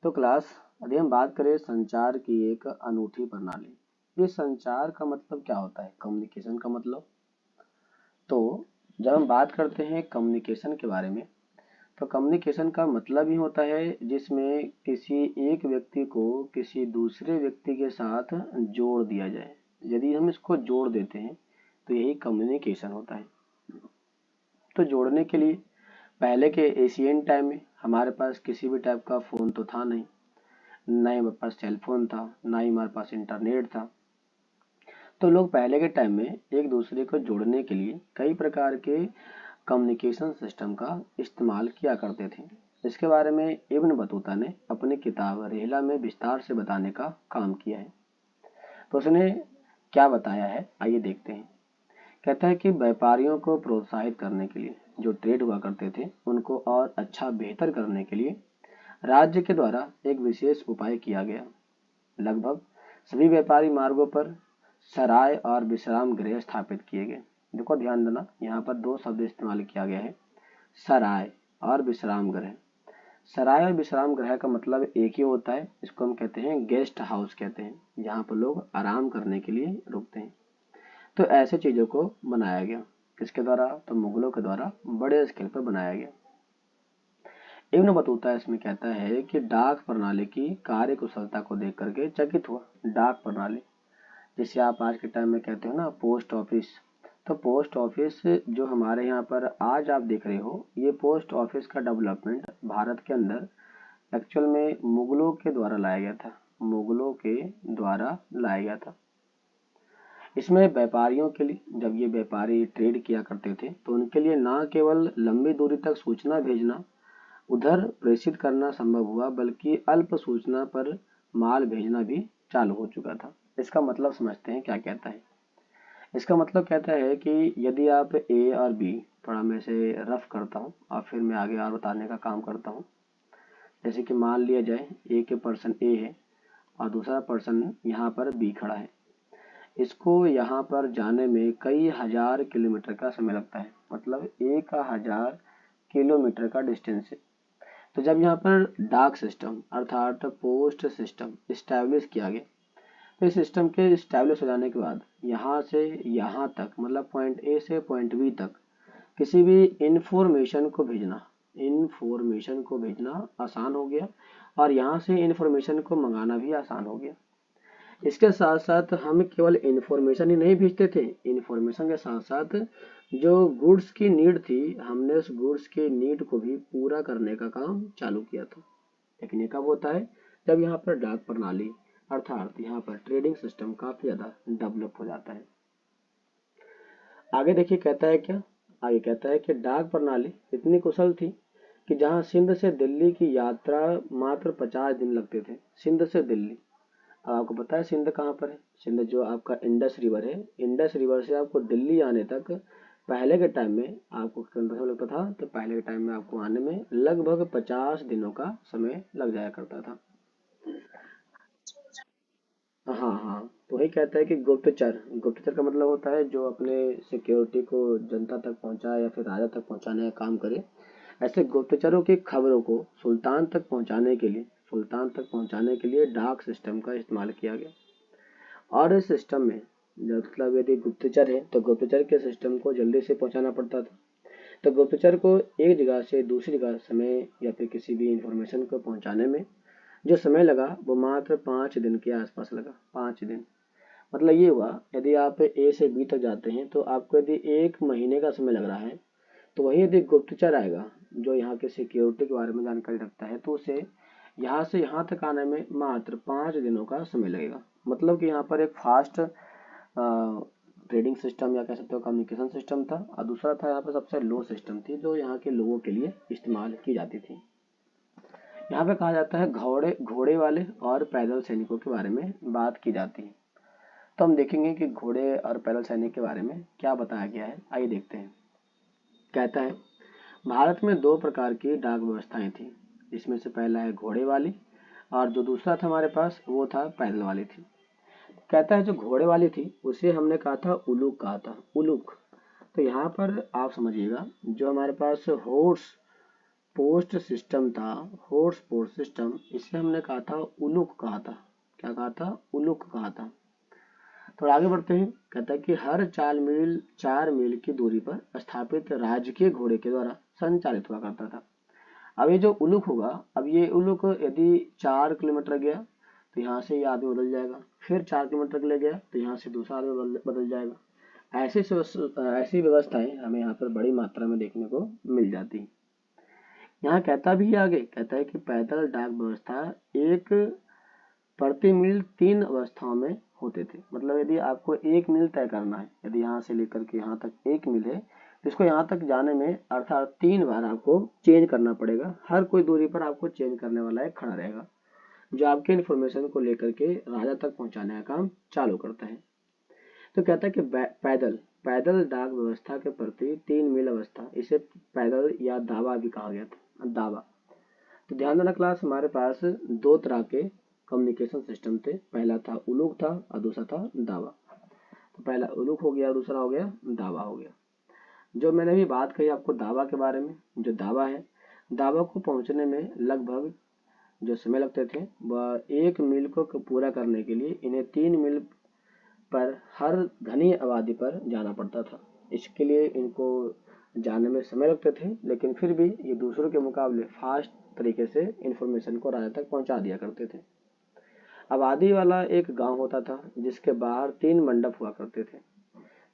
तो क्लास यदि हम बात करें संचार की एक अनूठी प्रणाली, ये संचार का मतलब क्या होता है? कम्युनिकेशन का मतलब। तो जब हम बात करते हैं कम्युनिकेशन के बारे में, तो कम्युनिकेशन का मतलब ही होता है जिसमें किसी एक व्यक्ति को किसी दूसरे व्यक्ति के साथ जोड़ दिया जाए। यदि हम इसको जोड़ देते हैं तो यही कम्युनिकेशन होता है। तो जोड़ने के लिए पहले के एशियन टाइम में हमारे पास किसी भी टाइप का फ़ोन तो था नहीं, ना ही हमारे पास सेल फोन था, ना ही हमारे पास इंटरनेट था। तो लोग पहले के टाइम में एक दूसरे को जोड़ने के लिए कई प्रकार के कम्युनिकेशन सिस्टम का इस्तेमाल किया करते थे। इसके बारे में इब्न बतूता ने अपनी किताब रिहला में विस्तार से बताने का काम किया है। तो उसने क्या बताया है, आइए देखते हैं। कहता है कि व्यापारियों को प्रोत्साहित करने के लिए, जो ट्रेड हुआ करते थे उनको और अच्छा बेहतर करने के लिए राज्य के द्वारा एक विशेष उपाय किया गया। लगभग सभी व्यापारी मार्गों पर सराय और विश्राम गृह स्थापित किए गए। देखो ध्यान देना, यहाँ पर दो शब्द इस्तेमाल किया गया है, सराय और विश्राम गृह। सराय और विश्राम गृह का मतलब एक ही होता है, इसको हम कहते हैं गेस्ट हाउस कहते हैं, जहाँ पर लोग आराम करने के लिए रुकते हैं। तो ऐसे चीजों को बनाया गया, किसके द्वारा? तो मुगलों के द्वारा बड़े स्केल पर बनाया गया। इब्न बतूता इसमें कहता है कि डाक प्रणाली की कार्य कुशलता को देख करके चकित हुआ। डाक प्रणाली जिसे आप आज के टाइम में कहते हो ना पोस्ट ऑफिस, तो पोस्ट ऑफिस जो हमारे यहाँ पर आज आप देख रहे हो, ये पोस्ट ऑफिस का डेवलपमेंट भारत के अंदर एक्चुअल में मुगलों के द्वारा लाया गया था। मुगलों के द्वारा लाया गया था। इसमें व्यापारियों के लिए, जब ये व्यापारी ट्रेड किया करते थे तो उनके लिए ना केवल लंबी दूरी तक सूचना भेजना, उधर प्रेषित करना संभव हुआ, बल्कि अल्प सूचना पर माल भेजना भी चालू हो चुका था। इसका मतलब समझते हैं क्या कहता है। इसका मतलब कहता है कि यदि आप ए और बी, थोड़ा मैं इसे रफ करता हूँ और फिर मैं आगे और बताने का काम करता हूँ। जैसे कि मान लिया जाए ए के पर्सन ए है और दूसरा पर्सन यहाँ पर बी खड़ा है। इसको यहाँ पर जाने में कई हजार किलोमीटर का समय लगता है, मतलब 1000 किलोमीटर का डिस्टेंस है। तो जब यहाँ पर डाक सिस्टम अर्थात पोस्ट सिस्टम इस्टेब्लिश किया गया, तो इस सिस्टम के इस्टेब्लिश हो जाने के बाद यहाँ से यहाँ तक, मतलब पॉइंट ए से पॉइंट बी तक किसी भी इंफॉर्मेशन को भेजना आसान हो गया और यहाँ से इंफॉर्मेशन को मंगाना भी आसान हो गया। इसके साथ साथ हम केवल इंफॉर्मेशन ही नहीं भेजते थे, इंफॉर्मेशन के साथ साथ जो गुड्स की नीड थी, हमने उस गुड्स की नीड को भी पूरा करने का काम चालू किया था। लेकिन ये कब होता है? जब यहाँ पर डाक प्रणाली अर्थात यहाँ पर ट्रेडिंग सिस्टम काफी ज्यादा डेवलप हो जाता है। आगे देखिए कहता है क्या, आगे कहता है कि डाक प्रणाली इतनी कुशल थी कि जहाँ सिंध से दिल्ली की यात्रा मात्र 50 दिन लगते थे। सिंध से दिल्ली, अब आपको पता है सिंध कहाँ पर है? सिंध जो आपका इंडस रिवर है, इंडस रिवर से आपको दिल्ली आने तक पहले के टाइम में आपको कितना समय लगता था? तो पहले के टाइम में आपको आने में लगभग 50 दिनों का समय लग जाया करता था। हाँ हाँ, तो वही कहता है कि गुप्तचर, गुप्तचर का मतलब होता है जो अपने सिक्योरिटी को जनता तक पहुंचाए या फिर राजा तक पहुंचाने का काम करे। ऐसे गुप्तचरों की खबरों को सुल्तान तक पहुंचाने के लिए डाक सिस्टम का इस्तेमाल किया गया। और इस सिस्टम में मतलब यदि गुप्तचर है तो गुप्तचर के सिस्टम को जल्दी से पहुंचाना पड़ता था। तो गुप्तचर को एक जगह से दूसरी जगह समय या फिर किसी भी इंफॉर्मेशन को पहुंचाने में जो समय लगा वो मात्र 5 दिन के आसपास लगा। 5 दिन मतलब ये हुआ, यदि आप ए से बी तक जाते हैं तो आपको यदि 1 महीने का समय लग रहा है, तो वही यदि गुप्तचर आएगा जो यहाँ के सिक्योरिटी के बारे में जानकारी रखता है, तो उसे यहाँ से यहाँ तक आने में मात्र 5 दिनों का समय लगेगा। मतलब कि यहाँ पर एक फास्ट ट्रेडिंग सिस्टम या कह सकते हो कम्युनिकेशन सिस्टम था, और दूसरा था यहाँ पर सबसे लो सिस्टम थी जो यहाँ के लोगों के लिए इस्तेमाल की जाती थी। यहाँ पे कहा जाता है घोड़े वाले और पैदल सैनिकों के बारे में बात की जाती है। तो हम देखेंगे कि घोड़े और पैदल सैनिक के बारे में क्या बताया गया है, आइए देखते हैं। कहता है भारत में 2 प्रकार की डाक व्यवस्थाएं थी, जिसमें से पहला है घोड़े वाली और जो दूसरा था हमारे पास वो था पैदल वाली थी। कहता है जो घोड़े वाली थी उसे हमने कहा था उलूक, कहा था उलूक। तो यहाँ पर आप समझिएगा, जो हमारे पास हॉर्स पोस्ट सिस्टम था, हॉर्स पोस्ट सिस्टम, इसे हमने कहा था उलुक कहा था। क्या कहा था? उलुक कहा था। थोड़ा आगे बढ़ते हैं। कहता है कि हर 4 मील की दूरी पर स्थापित राजकीय घोड़े के द्वारा संचालित हुआ करता था। अब ये जो उलुक होगा, अब ये उलुक यदि 4 किलोमीटर गया तो यहाँ से ये आदमी बदल जाएगा, फिर 4 किलोमीटर के लिए गया तो यहाँ से दूसरा आदमी बदल जाएगा। ऐसी व्यवस्थाएं हमें यहाँ पर बड़ी मात्रा में देखने को मिल जाती है। यहाँ कहता भी आगे, कहता है कि पैदल डाक व्यवस्था एक प्रति मील 3 अवस्थाओं में होते थे। मतलब यदि आपको 1 मील तय करना है, यदि यहाँ से लेकर के यहाँ तक 1 मील है, तो इसको यहाँ तक जाने में अर्थात 3 बार आपको चेंज करना पड़ेगा। हर कोई दूरी पर आपको चेंज करने वाला एक खड़ा रहेगा, जो आपके इन्फॉर्मेशन को लेकर के राजा तक पहुंचाने का काम चालू करता है। तो कहता है कि पैदल डाक व्यवस्था के प्रति 3 मील अवस्था, इसे पैदल या दावा भी कहा गया था। दावा। तो ध्यान देना क्लास, हमारे पास 2 तरह के कम्युनिकेशन सिस्टम थे। पहला था उलूक था और दूसरा था दावा। तो पहला उलूक हो गया, दूसरा हो गया दावा हो गया। जो मैंने अभी बात कही आपको दावा के बारे में, जो दावा है, दावा को पहुंचने में लगभग जो समय लगते थे वह 1 मील को पूरा करने के लिए इन्हें 3 मील पर हर घनी आबादी पर जाना पड़ता था। इसके लिए इनको जाने में समय लगते थे, लेकिन फिर भी ये दूसरों के मुकाबले फास्ट तरीके से इंफॉर्मेशन को राजा तक पहुंचा दिया करते थे। आबादी वाला एक गांव होता था जिसके बाहर 3 मंडप हुआ करते थे,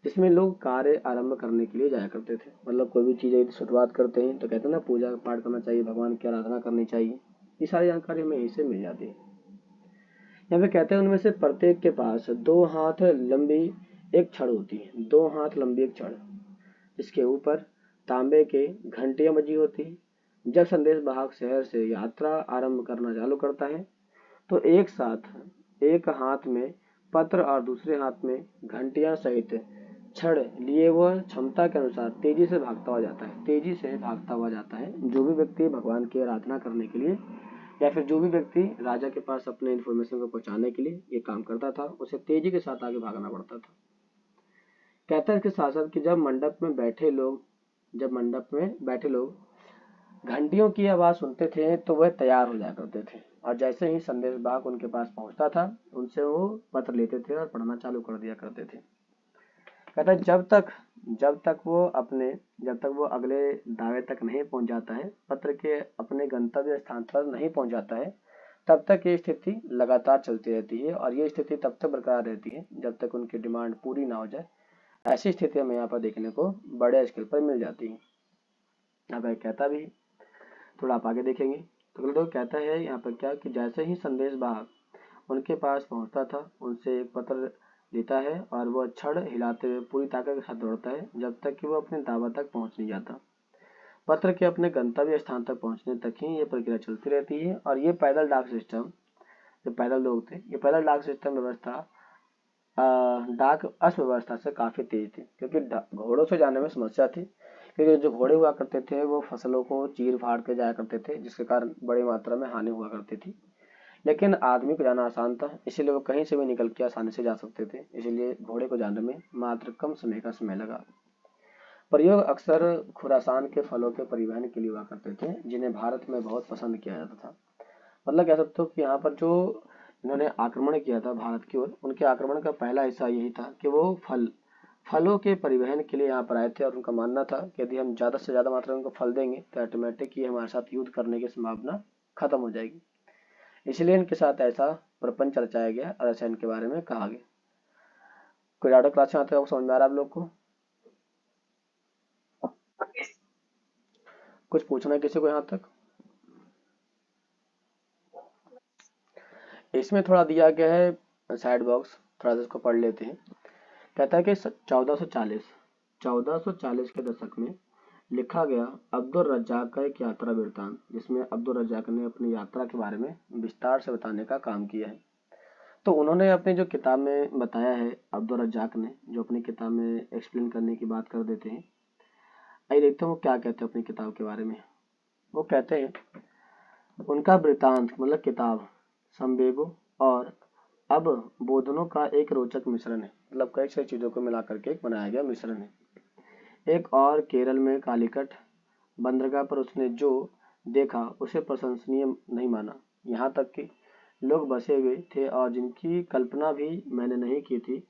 जिसमें लोग कार्य आरंभ करने के लिए जाया करते थे। मतलब कोई भी चीज़ शुरुआत करते हैं तो कहते हैं ना, पूजा पाठ करना चाहिए, भगवान की आराधना करनी चाहिए। ये सारी जानकारी हमें इससे मिल जाती है। यहाँ पे कहते हैं उनमें से प्रत्येक के पास 2 हाथ लंबी एक छड़ होती है। 2 हाथ लंबी एक छड़, इसके ऊपर तांबे के घंटियां बजी होती है। जब संदेश वाहक शहर से यात्रा आरंभ करना चालू करता है तो एक साथ एक हाथ में पत्र और दूसरे हाथ में घंटियां सहित छड़ लिए वह क्षमता के अनुसार तेजी से भागता हुआ जाता है। जो भी व्यक्ति भगवान की आराधना करने के लिए या फिर जो भी व्यक्ति राजा के पास अपने इन्फॉर्मेशन को पहुंचाने के लिए ये काम करता था, उसे तेजी के साथ आगे भागना पड़ता था। कहता है इसके साथ साथ कि जब मंडप में बैठे लोग घंटियों की आवाज सुनते थे तो वह तैयार हो जाया करते थे, और जैसे ही संदेश वाहक उनके पास पहुंचता था उनसे वो पत्र लेते थे और पढ़ना चालू कर दिया करते थे। कहता है जब तक वो अगले दावे तक नहीं पहुंच जाता है, पत्र के अपने गंतव्य स्थान पर नहीं पहुंच जाता है, तब तक ये स्थिति लगातार चलती रहती है। और ये स्थिति तब तक बरकरार रहती है जब तक उनकी डिमांड पूरी ना हो जाए। ऐसी स्थिति हमें यहाँ पर देखने को बड़े स्केल पर मिल जाती है। अब कहता भी, थोड़ा आप आगे देखेंगे तो कहता है यहाँ पर क्या कि जैसे ही संदेश वाहक उनके पास पहुंचता था, उनसे एक पत्र लेता है और वह छड़ हिलाते हुए पूरी ताकत के साथ दौड़ता है जब तक कि वह अपने दावा तक पहुंच नहीं जाता। पत्र के अपने गंतव्य स्थान तक पहुंचने तक ही ये प्रक्रिया चलती रहती है। और ये पैदल डाक सिस्टम, जो पैदल लोग थे, ये पैदल डाक सिस्टम व्यवस्था डाक अर्थव्यवस्था से काफी तेज थी, क्योंकि घोड़ों से जाने में समस्या थी। क्योंकि जो घोड़े हुआ करते थे वो फसलों को चीर फाड़ के जाया करते थे, जिसके कारण बड़ी मात्रा में हानि हुआ करती थी। लेकिन आदमी को जाना आसान था, इसीलिए वो कहीं से भी निकल के आसानी से जा सकते थे। इसीलिए घोड़े को जाने में मात्र कम समय का समय लगा। प्रयोग अक्सर खुरासान के फलों के परिवहन के लिए हुआ करते थे, जिन्हें भारत में बहुत पसंद किया जाता था। मतलब कह सकते हो कि यहाँ पर जो इन्होंने आक्रमण किया था भारत की ओर, उनके आक्रमण का पहला हिस्सा यही था कि वो फलों के परिवहन के लिए यहाँ पर आए थे। और उनका मानना था कि यदि हम ज़्यादा से ज़्यादा मात्रा में उनको फल देंगे तो ऑटोमेटिक ही हमारे साथ युद्ध करने की संभावना खत्म हो जाएगी। इसलिए इनके साथ ऐसा प्रपंच रचाया गया और ऐसा इनके बारे में कहा गया। कोई डाउट क्लास में आते हो, समझ में आ रहा है आप लोग को? कुछ पूछना है किसी को यहाँ तक? इसमें थोड़ा दिया गया है साइड बॉक्स, थोड़ा सा इसको पढ़ लेते हैं। कहता है कि 1440 के दशक में लिखा गया अब्दुल रज्जाक का एक यात्रा वृत्तांत, जिसमें अब्दुल रज्जाक ने अपनी यात्रा के बारे में विस्तार से बताने का काम किया है। तो उन्होंने अपनी जो किताब में बताया है, अब्दुल रज्जाक ने जो अपनी किताब में एक्सप्लेन करने की बात कर देते हैं। आइए देखते हैं वो क्या कहते हैं अपनी किताब के बारे में। वो कहते हैं उनका वृत्तांत मतलब किताब संवेगों और अब बोधनों का एक रोचक मिश्रण है। मतलब कई सारी चीजों को मिला करके एक बनाया गया मिश्रण है। एक और केरल में कालीकट बंदरगाह पर उसने जो देखा उसे प्रशंसनीय नहीं माना। यहाँ तक कि लोग बसे हुए थे और जिनकी कल्पना भी मैंने नहीं की थी,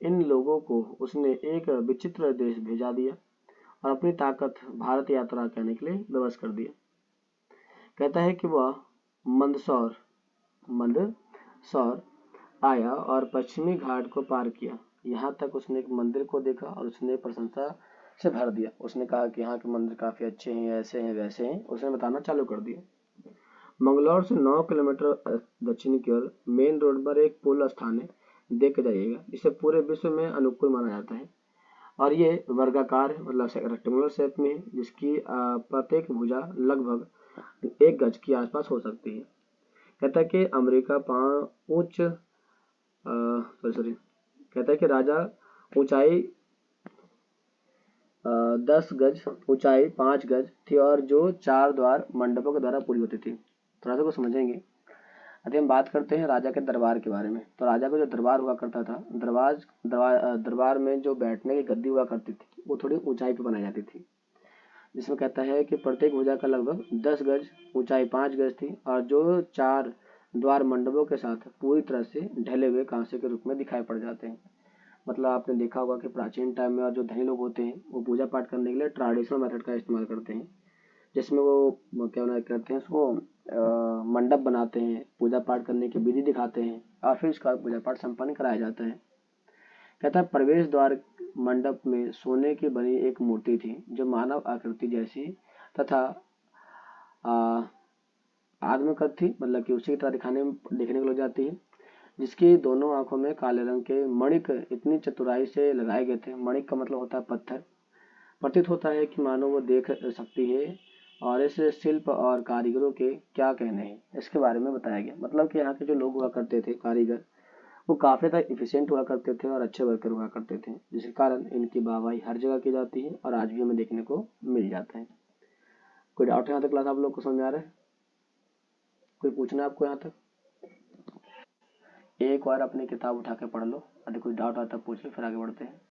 इन लोगों को उसने एक विचित्र देश भेजा दिया और अपनी ताकत भारत यात्रा करने के लिए विवश कर दिया। कहता है कि वह मंदसौर मंदसौर आया और पश्चिमी घाट को पार किया। यहाँ तक उसने एक मंदिर को देखा और उसने प्रशंसा से भर दिया। उसने कहा कि यहाँ के मंदिर काफी अच्छे हैं, ऐसे हैं, वैसे हैं। उसने बताना चालू कर दिया। मंगलौर से 9 किलोमीटर दक्षिण की ओर मेन रोड पर एक पुल स्थान है, देख के जाइएगा। इसे पूरे विश्व में अनुकूल माना जाता है और ये वर्गाकार मतलब रेक्टेंगुलर शेप में है, जिसकी प्रत्येक भुजा लगभग 1 गज के आसपास हो सकती है। कहता है कि अमेरिका उच्च सॉरी कहता है कि राजा ऊंचाई 10 गज, ऊंचाई 5 गज थी और जो 4 द्वार मंडपों के द्वारा पूरी होती थी। थोड़ा सा को समझेंगे। अभी हम बात करते हैं राजा के दरबार के बारे में। तो राजा का जो दरबार हुआ करता था, दरबार में जो बैठने की गद्दी हुआ करती थी वो थोड़ी ऊंचाई पे बनाई जाती थी, जिसमें कहता है कि प्रत्येक भुजा का लगभग 10 गज, ऊंचाई 5 गज थी और जो 4 द्वार मंडपों के साथ पूरी तरह से ढले हुए कांसे के रूप में दिखाई पड़ जाते हैं। मतलब आपने देखा होगा कि प्राचीन टाइम में और जो धनी लोग होते हैं वो पूजा पाठ करने के लिए ट्रेडिशनल मेथड का इस्तेमाल करते हैं, जिसमें वो क्या करते हैं, उसको मंडप बनाते हैं, पूजा पाठ करने की विधि दिखाते हैं और फिर उसका पूजा पाठ संपन्न कराया जाता है। कहता है प्रवेश द्वार मंडप में सोने की बनी एक मूर्ति थी जो मानव आकृति जैसी तथा आत्मकथ थी, मतलब कि उसी की तरह दिखने को लग जाती है, जिसकी दोनों आंखों में काले रंग के मणिक इतनी चतुराई से लगाए गए थे। मणिक का मतलब होता है पत्थर। प्रतीत होता है कि मानो वो देख सकती है। और इस शिल्प और कारीगरों के क्या कहने हैं, इसके बारे में बताया गया। मतलब कि यहाँ के जो लोग हुआ करते थे कारीगर, वो काफी ज़्यादा इफिशियंट हुआ करते थे और अच्छे वर्कर हुआ करते थे, जिसके कारण इनकी वाहवाही हर जगह की जाती है और आज भी हमें देखने को मिल जाता है। कोई डाउट यहाँ तक क्लास आप लोग को समझ आ रहा है? कोई पूछना है आपको यहाँ तक? एक बार अपनी किताब उठा के पढ़ लो, अगर कोई डाउट आता है पूछ लो, फिर आगे बढ़ते हैं।